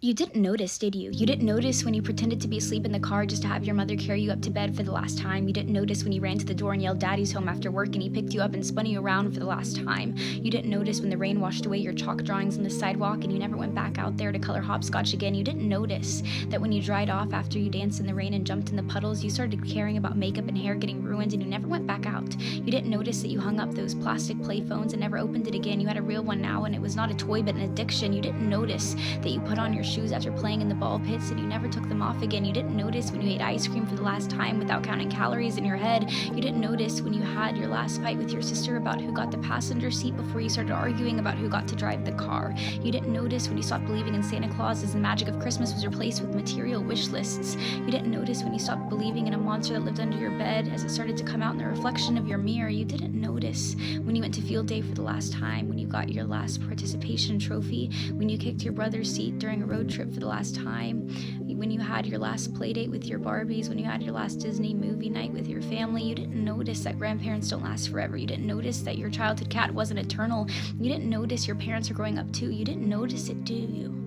You didn't notice, did you? You didn't notice when you pretended to be asleep in the car just to have your mother carry you up to bed for the last time. You didn't notice when you ran to the door and yelled "Daddy's home" after work and he picked you up and spun you around for the last time. You didn't notice when the rain washed away your chalk drawings on the sidewalk and you never went back out there to color hopscotch again. You didn't notice that when you dried off after you danced in the rain and jumped in the puddles, you started caring about makeup and hair getting ruined and you never went back out. You didn't notice that you hung up those plastic play phones and never opened it again. You had a real one now and it was not a toy but an addiction. You didn't notice that you put on your shoes after playing in the ball pits and you never took them off again. You didn't notice when you ate ice cream for the last time without counting calories in your head. You didn't notice when you had your last fight with your sister about who got the passenger seat before you started arguing about who got to drive the car. You didn't notice when you stopped believing in Santa Claus as the magic of Christmas was replaced with material wish lists. You didn't notice when you stopped believing in a monster that lived under your bed as it started to come out in the reflection of your mirror. You didn't notice when you went to field day for the last time, when you got your last participation trophy, when you kicked your brother's seat during a road trip for the last time, when you had your last play date with your Barbies, when you had your last Disney movie night with your family. You didn't notice that grandparents don't last forever. You didn't notice that your childhood cat wasn't eternal. You didn't notice your parents are growing up too. You didn't notice it, do you?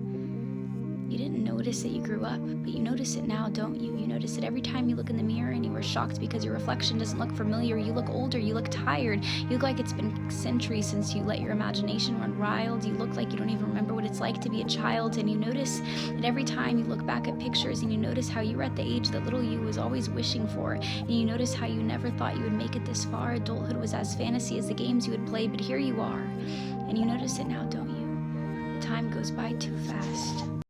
You didn't notice that you grew up, but you notice it now, don't you? You notice it every time you look in the mirror and you were shocked because your reflection doesn't look familiar. You look older, you look tired, you look like it's been centuries since you let your imagination run wild. You look like you don't even remember what it's like to be a child, and you notice that every time you look back at pictures and you notice how you were at the age that little you was always wishing for, and you notice how you never thought you would make it this far. Adulthood was as fantasy as the games you would play, but here you are, and you notice it now, don't you? The time goes by too fast.